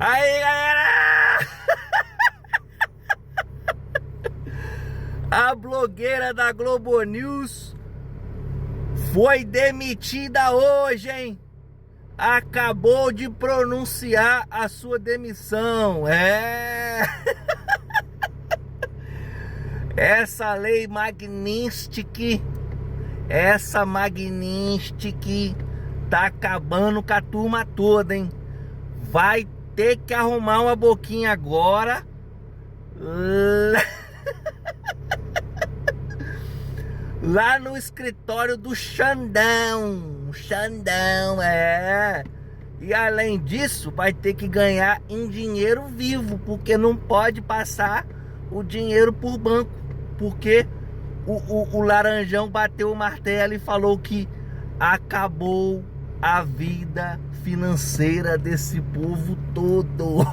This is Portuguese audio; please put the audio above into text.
Aí, galera! A blogueira da Globo News foi demitida hoje, hein? Acabou de pronunciar a sua demissão. Essa lei Magnitsky, tá acabando com a turma toda, hein? Vai ter que arrumar uma boquinha agora lá no escritório do Xandão. E além disso, vai ter que ganhar em dinheiro vivo, porque não pode passar o dinheiro por banco, porque o Laranjão bateu o martelo e falou que acabou a vida financeira desse povo todo.